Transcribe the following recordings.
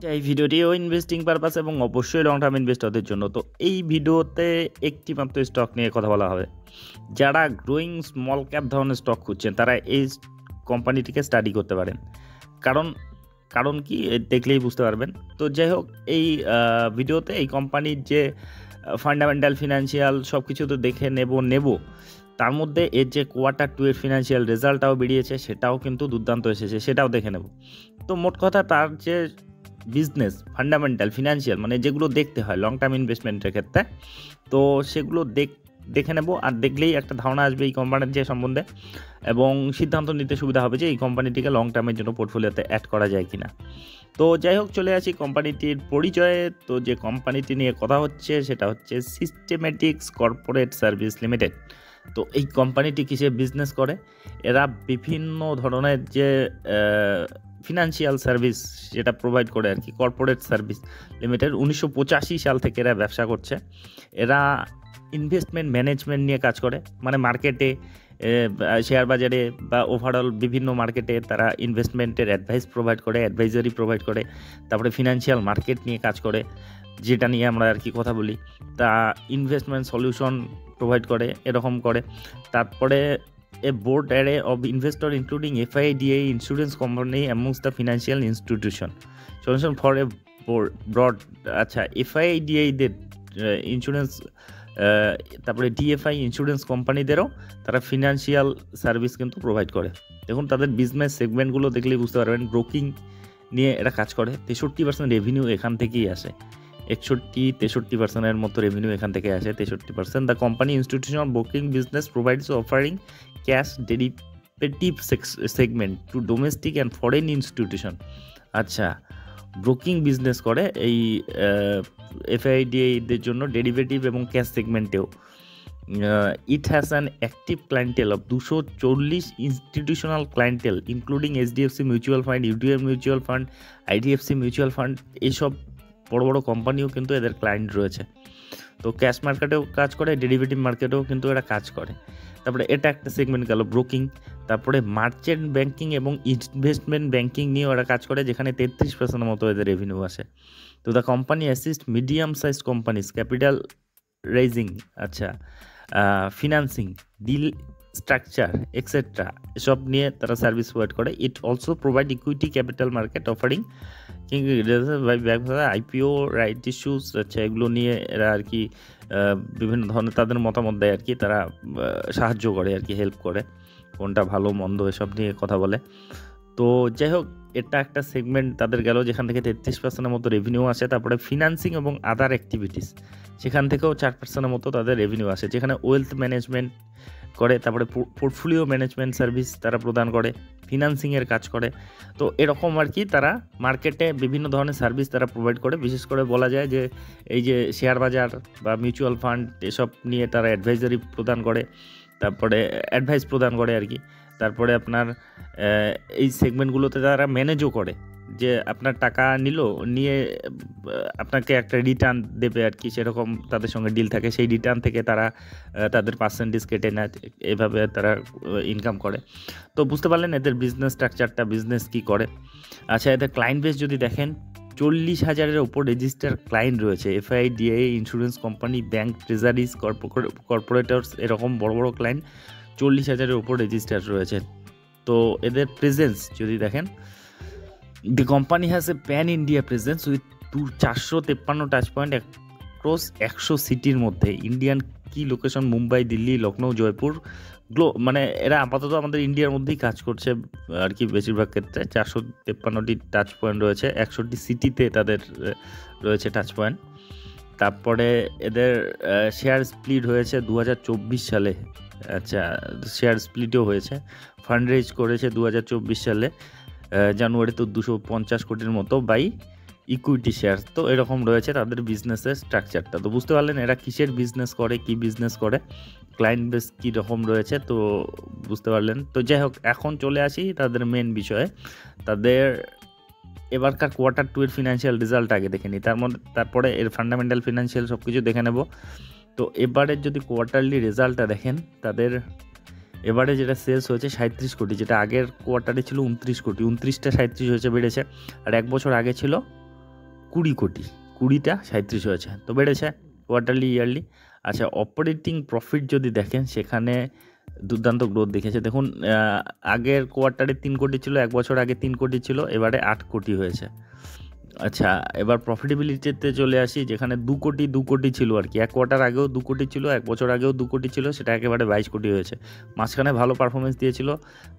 এই ভিডিওটিও investing purpose এবং অবশ্যই লং টার্ম ইনভেস্টরদের জন্য। তো এই ভিডিওতে একটি মাত্র স্টক নিয়ে কথা বলা হবে। যারা গ্রোয়িং স্মল ক্যাপ ধরনের স্টক খুঁজছেন তারা এই কোম্পানিটিকে স্টাডি করতে পারেন। কারণ কারণ কি দেখলেই বুঝতে পারবেন। তো যাই হোক, এই ভিডিওতে এই কোম্পানির যে ফান্ডামেন্টাল ফিনান্সিয়াল সব কিছু তো দেখে নেব। তার মধ্যে এর যে Q2 এর ফিনান্সিয়াল রেজাল্টটাও বেরিয়েছে, সেটাও কিন্তু দুর্দান্ত এসেছে, সেটাও দেখে নেব। তো মোট কথা, তার যে বিজনেস ফান্ডামেন্টাল ফিনান্সিয়াল মানে যেগুলো দেখতে হয় লং টার্ম ইনভেস্টমেন্টের ক্ষেত্রে, তো সেগুলো দেখে নেব। আর দেখলেই একটা ধারণা আসবে এই কোম্পানির যে সম্বন্ধে, এবং সিদ্ধান্ত নিতে সুবিধা হবে যে এই কোম্পানিটিকে লং টার্মের জন্য পোর্টফোলিওতে অ্যাড করা যায় কিনা। তো যাই হোক, চলে আসি কোম্পানিটির পরিচয়ে। তো যে কোম্পানিটি নিয়ে কথা হচ্ছে সেটা হচ্ছে সিস্টেমেটিক্স কর্পোরেট সার্ভিস লিমিটেড। তো এই কোম্পানিটি কিসে বিজনেস করে? এরা বিভিন্ন ধরনের যে ফিনান্সিয়াল সার্ভিস যেটা প্রোভাইড করে আর কি, কর্পোরেট সার্ভিস লিমিটেড 1985 সাল থেকে এরা ব্যবসা করছে। এরা ইনভেস্টমেন্ট ম্যানেজমেন্ট নিয়ে কাজ করে, মানে মার্কেটে, শেয়ার বাজারে বা ওভারঅল বিভিন্ন মার্কেটে তারা ইনভেস্টমেন্টের অ্যাডভাইস প্রোভাইড করে, অ্যাডভাইজারি প্রোভাইড করে। তারপরে ফিনান্সিয়াল মার্কেট নিয়ে কাজ করে, যেটা নিয়ে আমরা আর কি কথা বলি, তা ইনভেস্টমেন্ট সলিউশন প্রোভাইড করে, এরকম করে। তারপরে a board array of investor including FIDA insurance company amongst the financial institution solution for a broad আচ্ছা FIDA দের ইন্স্যুরেন্স, তারপরে DFI ইন্স্যুরেন্স কোম্পানিদেরও তারা ফিনান্সিয়াল সার্ভিস কিন্তু প্রোভাইড করে। দেখুন তাদের বিজনেস সেগমেন্টগুলো দেখলেই বুঝতে পারবেন। ব্রোকিং নিয়ে এরা কাজ করে, 63% রেভিনিউ এখান থেকেই আসে। 63% মতো রেভিনিউ এখান থেকে আসে, 63%। The company institutional broking business provides offering cash derivative segment to domestic and foreign institution. আচ্ছা, ব্রোকিং বিজনেস করে এই FIDA-দের জন্য ডেরিভেটিভ এবং ক্যাশ সেগমেন্টেও। It has an active clientele of 240 institutional clientele including HDFC mutual fund, UTI mutual fund, IDFC mutual fund. এইসব বড় বড় কোম্পানিও কিন্তু এদের ক্লায়েন্ট রয়েছে। তো ক্যাশ মার্কেটেও কাজ করে, ডেরিভেটিভ মার্কেটেও কিন্তু এরা কাজ করে। তারপরে এটা একটা সেগমেন্ট গেল ব্রোকিং। তারপরে মার্চেন্ট ব্যাঙ্কিং এবং ইনভেস্টমেন্ট ব্যাঙ্কিং নিয়েও এরা কাজ করে, যেখানে 33% মতো এদের রেভিনিউ আসে। তো the company assist medium size companies capital raising, আচ্ছা, ফিনান্সিং, ডিল স্ট্রাকচার এক্সেট্রা, এসব নিয়ে তারা সার্ভিস প্রোভাইড করে। It also provide equity capital market offering IPO right issues, আচ্ছা, এগুলো নিয়ে এরা আর কি বিভিন্ন ধরনের তাদের মতামত দেয় আর কি, তারা সাহায্য করে আর কি, হেল্প করে, কোনটা ভালো মন্দ এসব নিয়ে কথা বলে। তো যাই হোক, এটা একটা সেগমেন্ট তাদের গেল, যেখান থেকে 33% মতো রেভিনিউ আসে। তারপরে ফিনান্সিং এবং আদার অ্যাক্টিভিটিস, সেখান থেকেও 4% মতো তাদের রেভিনিউ আসে, যেখানে ওয়েলথ ম্যানেজমেন্ট করে, তারপরে পোর্টফোলিও ম্যানেজমেন্ট সার্ভিস তারা প্রদান করে, ফিনান্সিংয়ের কাজ করে। তো এরকম আর কি, তারা মার্কেটে বিভিন্ন ধরনের সার্ভিস তারা প্রোভাইড করে। বিশেষ করে বলা যায় যে এই যে শেয়ার বাজার বা মিউচুয়াল ফান্ড এসব নিয়ে তারা অ্যাডভাইজারি প্রদান করে, তারপরে অ্যাডভাইস প্রদান করে আর কি। তারপরে আপনার এই সেগমেন্টগুলোতে তারা ম্যানেজও করে, যে আপনার টাকা নিয়ে আপনাকে একটা রিটার্ন দেবে আর কি, সেরকম তাদের সঙ্গে ডিল থাকে। সেই রিটার্ন থেকে তারা তাদের পার্সেন্টেজ কেটে নেয়, এভাবে তারা ইনকাম করে। তো বুঝতে পারলেন এদের বিজনেস স্ট্রাকচারটা, বিজনেস কি করে। আচ্ছা, এদের ক্লায়েন্ট বেস যদি দেখেন, 40,000-এর ওপর রেজিস্টার ক্লায়েন্ট রয়েছে। FIDA insurance company, bank, treasuries, corporators, এরকম বড় বড় ক্লায়েন্ট 40,000-এর ওপর রেজিস্টার রয়েছে। তো এদের প্রেজেন্স যদি দেখেন, the company has a pan India presence with 453 touch point across 100 সিটির মধ্যে। ইন্ডিয়ান কি লোকেশন? মুম্বাই, দিল্লি, লখনৌ, জয়পুর, মানে এরা আপাতত আমাদের ইন্ডিয়ার মধ্যেই কাজ করছে আর কি বেশিরভাগ ক্ষেত্রে। 453টি টাচ পয়েন্ট রয়েছে, 100টি সিটিতে তাদের রয়েছে টাচ পয়েন্ট। তারপরে এদের শেয়ার স্প্লিট হয়েছে 2024 সালে। আচ্ছা, শেয়ার স্প্লিটও হয়েছে। ফান্ড রেজ করেছে 2024 সালে জানুয়ারি, তো 250 কোটির মতো বাই ইকুইটি শেয়ার। তো এরকম রয়েছে তাদের বিজনেসের স্ট্রাকচারটা। তো বুঝতে পারলেন এরা কিসের বিজনেস করে, কি বিজনেস করে, ক্লায়েন্ট বেস কী রকম রয়েছে, তো বুঝতে পারলেন। তো যাই হোক, এখন চলে আসি তাদের মেন বিষয়ে। তাদের এবারকার Q2 এর ফিনান্সিয়াল রেজাল্ট আগে দেখে নিই, তারপরে এর ফান্ডামেন্টাল ফিনান্সিয়াল সব কিছু দেখে নেব। তো এবারের যদি কোয়ার্টারলি রেজাল্টটা দেখেন, তাদের এবারে যেটা সেলস হয়েছে 37 কোটি, যেটা আগের কোয়ার্টারে ছিল 29 কোটি। 29টা 37 হয়েছে, বেড়েছে। আর এক বছর আগে ছিল 20 কোটি, 20টা 37 হয়েছে, তো বেড়েছে কোয়ার্টারলি ইয়ারলি। আচ্ছা, অপারেটিং প্রফিট যদি দেখেন সেখানে দুর্দান্ত গ্রোথ দেখিয়েছে। দেখুন আগের কোয়ার্টারে 3 কোটি ছিল, 1 বছর আগে 3 কোটি ছিল, এবারে 8 কোটি হয়েছে। আচ্ছা, এবার প্রফিটেবিলিটিতে চলে আসি, যেখানে 2 কোটি ছিল আর কি। 1 কোয়ার্টার আগেও 2 কোটি ছিল, 1 বছর আগেও 2 কোটি ছিল, সেটা একেবারে 22 কোটি হয়েছে। মাঝখানে ভালো পারফরমেন্স দিয়েছিল,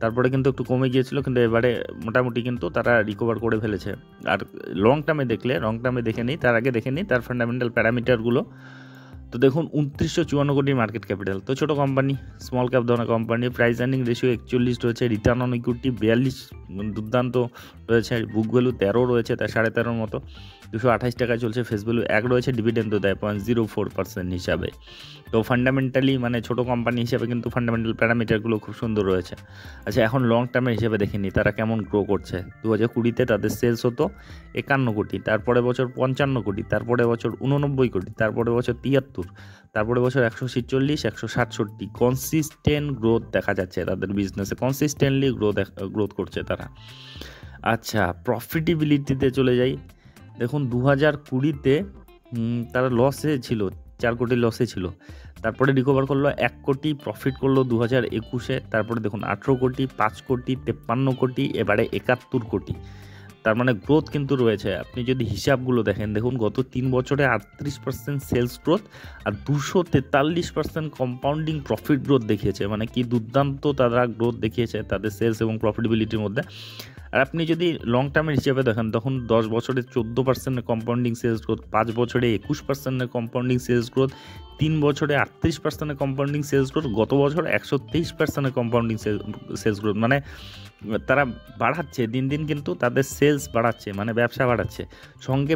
তারপরে কিন্তু একটু কমে গিয়েছিল, কিন্তু এবারে মোটামুটি কিন্তু তারা রিকভার করে ফেলেছে। আর লং টার্মে দেখে নিই, তার আগে দেখে নিই তার ফান্ডামেন্টাল প্যারামিটারগুলো। তো দেখুন 2954 কোটির মার্কেট ক্যাপিটাল, তো ছোটো কোম্পানি, স্মল ক্যাপ ধরনের কোম্পানি। প্রাইস আর্নিং রেশিও 41 রয়েছে, রিটার্ন অন ইকুইটি 42, দুর্দান্ত রয়েছে। বুক ভ্যালু 13 রয়েছে, তার 13.5 মতো, 228 টাকায় চলছে। ফেস ভ্যালু 1 রয়েছে, ডিভিডেন্ড তো দেয় 0.04% হিসাবে। তো ফান্ডামেন্টালি মানে ছোটো কোম্পানি হিসাবে কিন্তু ফান্ডামেন্টাল প্যারামিটারগুলো খুব সুন্দর রয়েছে। আচ্ছা, এখন লং টার্মের হিসেবে দেখে নিই তারা কেমন গ্রো করছে। 2020-তে তাদের সেলস হতো 51 কোটি, তারপরে বছর 55 কোটি, তারপরে বছর 89 কোটি, তারপরে বছর 73, তারপরে বছর 146, 167। কনসিস্টেন্ট গ্রোথ দেখা যাচ্ছে তাদের বিজনেসে, কনসিস্টেন্টলি গ্রোথ করছে তারা। আচ্ছা, প্রফিটেবিলিটিতে চলে যাই। দেখুন 2020-তে তারা লসে ছিল, 4 কোটি লসে ছিল, তারপরে রিকভার করলো 1 কোটি, প্রফিট করলো 2021-এ, তারপরে দেখুন 18 কোটি, 5 কোটি, 53 কোটি, এবারে 71 কোটি। তার মানে গ্রোথ কিন্তু রয়েছে। আপনি যদি হিসাবগুলো দেখেন, দেখুন গত 3 বছরে 38% সেলস গ্রোথ আর 243% কম্পাউন্ডিং প্রফিট গ্রোথ দেখিয়েছে। মানে কি দুর্দান্ত তারা গ্রোথ দেখিয়েছে তাদের সেলস এবং প্রফিটেবিলিটির মধ্যে। আর আপনি যদি লং টার্মের হিসেবে দেখেন, তখন 10 বছরে 14% কম্পাউন্ডিং সেলস গ্রোথ, 5 বছরে 21% কম্পাউন্ডিং সেলস গ্রোথ, 3 বছরে 38% কম্পাউন্ডিং সেলস গ্রোথ, গত বছর 123% কম্পাউন্ডিং সেলস গ্রোথ। মানে তারা বাড়াচ্ছে দিন দিন, কিন্তু তাদের সেলস বাড়াচ্ছে, মানে ব্যবসা বাড়াচ্ছে, সঙ্গে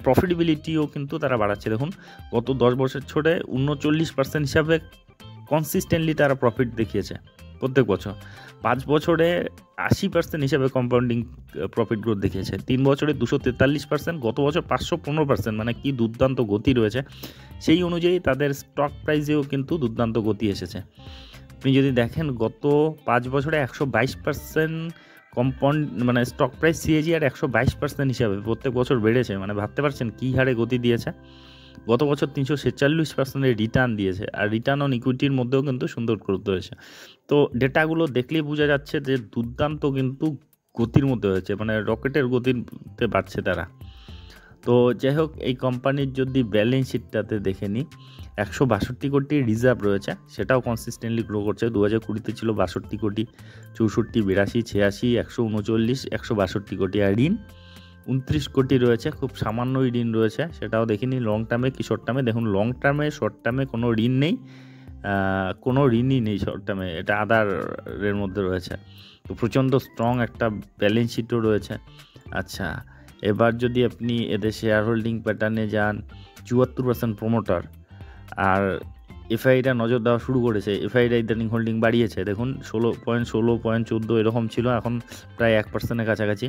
প্রফিটেবিলিটিও কিন্তু তারা বাড়াচ্ছে। দেখুন গত 10 বছর ছড়ে 39% হিসাবে কনসিস্টেন্টলি তারা প্রফিট দেখিয়েছে প্রত্যেক বছর। 5 বছরে 80% হিসাবে কম্পাউন্ডিং প্রফিট গ্রোথ দেখিয়েছে, 3 বছরে 243%, গত বছর 515%। মানে কি দুর্দান্ত গতি রয়েছে। সেই অনুযায়ী তাদের স্টক প্রাইসেও কিন্তু দুর্দান্ত গতি এসেছে। আপনি যদি দেখেন গত 5 বছরে 122% কম্পাউন্ড মানে স্টক প্রাইস সিএজিআর 122% হিসাবে প্রত্যেক বছর বেড়েছে। মানে ভাবতে পারছেন কী হারে গতি দিয়েছে। গত বছর 346% রিটার্ন দিয়েছে, আর রিটার্ন অন ইকুইটির মধ্যেও কিন্তু সুন্দর গ্রোথ রয়েছে। তো ডেটাগুলো দেখলেই বোঝা যাচ্ছে যে দুর্দান্ত কিন্তু গতির মধ্যে হয়েছে, মানে রকেটের গতিতে বাড়ছে তারা। তো যাই হোক, এই কোম্পানির যদি ব্যালেন্স শিটটাতে দেখে নিই, 162 কোটি রিজার্ভ রয়েছে, সেটাও কনসিস্টেন্টলি গ্রো করছে। 2020-তে ছিল 62 কোটি, 64, 82, 86, 139, 162 কোটি। আর ঋণ 29 কোটি রয়েছে, খুব সামান্যই ঋণ রয়েছে, সেটাও দেখিনি। লং টার্মে কি শর্ট টার্মে, দেখুন লং টার্মে শর্ট টার্মে কোনো ঋণ নেই, কোনো ঋণই নেই শর্ট টার্মে, এটা আদারের মধ্যে রয়েছে। তো প্রচণ্ড স্ট্রং একটা ব্যালেন্স শিটও রয়েছে। আচ্ছা, এবার যদি আপনি এদের শেয়ার হোল্ডিং প্যাটার্নে যান, 74% প্রমোটার, আর এফআইটা নজর দেওয়া শুরু করেছে। এফআইটা ইদানিং হোল্ডিং বাড়িয়েছে, দেখুন 16.14 এরকম ছিল, এখন প্রায় 1%-এর কাছাকাছি।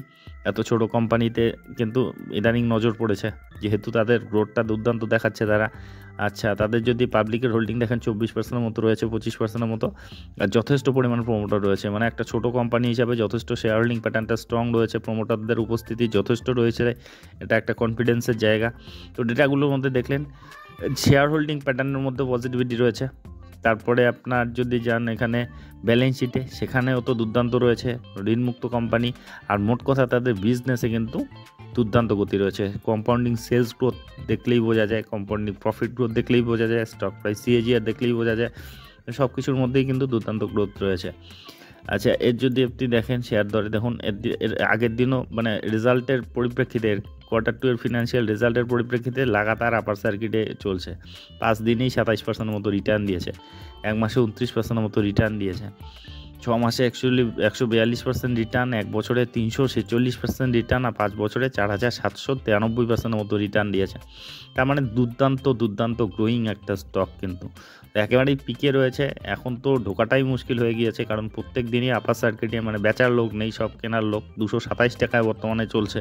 এত ছোট কোম্পানিতে কিন্তু ইদানিং নজর পড়েছে, যেহেতু তাদের গ্রোথটা দুর্দান্ত দেখাচ্ছে তারা। আচ্ছা, তাদের যদি পাবলিকের হোল্ডিং দেখেন 24%-এর মতো রয়েছে, 25%-এর মতো, আর যথেষ্ট পরিমাণ প্রমোটার রয়েছে। মানে একটা ছোট কোম্পানি হিসাবে যথেষ্ট শেয়ার হোল্ডিং প্যাটার্নটা স্ট্রং রয়েছে, প্রমোটারদের উপস্থিতি যথেষ্ট রয়েছে, এটা একটা কনফিডেন্সের জায়গা। তো ডেটাগুলোর মধ্যে দেখলেন শেয়ার হোল্ডিং প্যাটার্নের মধ্যে পজিটিভিটি রয়েছে। তারপরে আপনার যদি যান এখানে ব্যালেন্স শিটে, সেখানেও তো দুর্দান্ত রয়েছে, ঋণমুক্ত কোম্পানি। আর মোট কথা তাদের বিজনেসে কিন্তু দুর্দান্ত গতি রয়েছে। কম্পাউন্ডিং সেলস গ্রোথ দেখলেই বোঝা যায়, কম্পাউন্ডিং প্রফিট গ্রোথ দেখলেই বোঝা যায়, স্টক প্রাইস সিএজিআর দেখলেই বোঝা যায়, সব কিছুর মধ্যেই কিন্তু দুর্দান্ত গ্রোথ রয়েছে। আচ্ছা, এর যদি আপনি দেখেন শেয়ার দরে, দেখুন এর আগের দিনও মানে রেজাল্টের পরিপ্রেক্ষিতে, Q2 এর ফিনান্সিয়াল রেজাল্টের পরিপ্রেক্ষিতে লাগাতার আপার সার্কিটে চলছে। 5 দিনেই 27% মতো রিটার্ন দিয়েছে, 1 মাসে 29% মতো রিটার্ন দিয়েছে, 6 মাসে 142% রিটার্ন, 1 বছরে 346% রিটার্ন, আর 5 বছরে 4793% মতো রিটার্ন দিয়েছে। তার মানে দুর্দান্ত গ্রোয়িং একটা স্টক, কিন্তু একেবারেই পিকে রয়েছে। এখন তো ঢোকাটাই মুশকিল হয়ে গিয়েছে, কারণ প্রত্যেক দিনই আপার সার্কিটে মানে বেচার লোক নেই, সব কেনার লোক। 227 টাকায় বর্তমানে চলছে।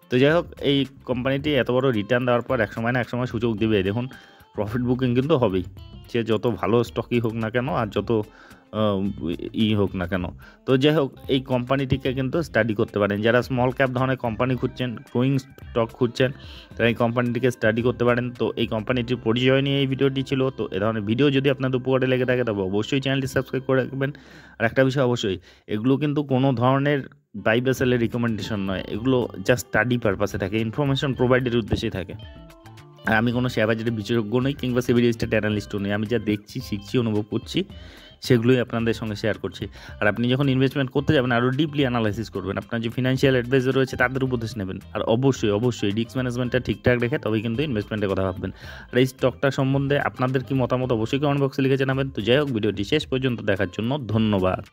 তো যাই হোক, এই কোম্পানিটি এত বড় রিটার্ন দেওয়ার পর একসময় না একসময় সুযোগ দিবে। দেখুন প্রফিট বুকিং কিন্তু হবেই, সে যত ভালো স্টকই হোক না কেন, আর যত হোক না কেন। তো যাই হোক, এই কোম্পানিটিকে কিন্তু স্টাডি করতে পারেন। যারা স্মল ক্যাপ ধরনের কোম্পানি খুঁজছেন, গ্রোয়িং স্টক খুঁজছেন, তারা এই কোম্পানিটিকে স্টাডি করতে পারেন। তো এই কোম্পানিটির পরিচয় নিয়ে এই ভিডিওটি ছিল। তো এ ধরনের ভিডিও যদি আপনাদের উপকারে লেগে থাকে তবে অবশ্যই চ্যানেলটি সাবস্ক্রাইব করে রাখবেন। আর একটা বিষয় অবশ্যই, এগুলো কিন্তু কোনো ধরনের বাই বা সেলের রিকমেন্ডেশন নয়, এগুলো জাস্ট স্টাডি পারপাসে থাকে, ইনফরমেশন প্রোভাইডের উদ্দেশ্যেই থাকে। আর আমি কোনো শেয়ার বাজারের বিশেষজ্ঞ নই কিংবা সেবি রেজিস্টার্ড অ্যানালিস্টও নই। আমি যা দেখছি, শিখছি, অনুভব করছি, সেগুলোই আপনাদের সঙ্গে শেয়ার করছি। আর আপনি যখন ইনভেস্টমেন্ট করতে যাবেন আরও ডিপলি অ্যানালাইসিস করবেন, আপনার যে ফিনান্সিয়াল অ্যাডভাইজার রয়েছে তাদের উপদেশ নেবেন। আর অবশ্যই রিস্ক ম্যানেজমেন্টটা ঠিকঠাক রেখে তবেই কিন্তু ইনভেস্টমেন্টের কথা ভাববেন। আর এই স্টকটা সম্বন্ধে আপনাদের কি মতামত অবশ্যই কমেন্ট বক্সে লিখে জানাবেন। তো যাই হোক, ভিডিওটি শেষ পর্যন্ত দেখার জন্য ধন্যবাদ।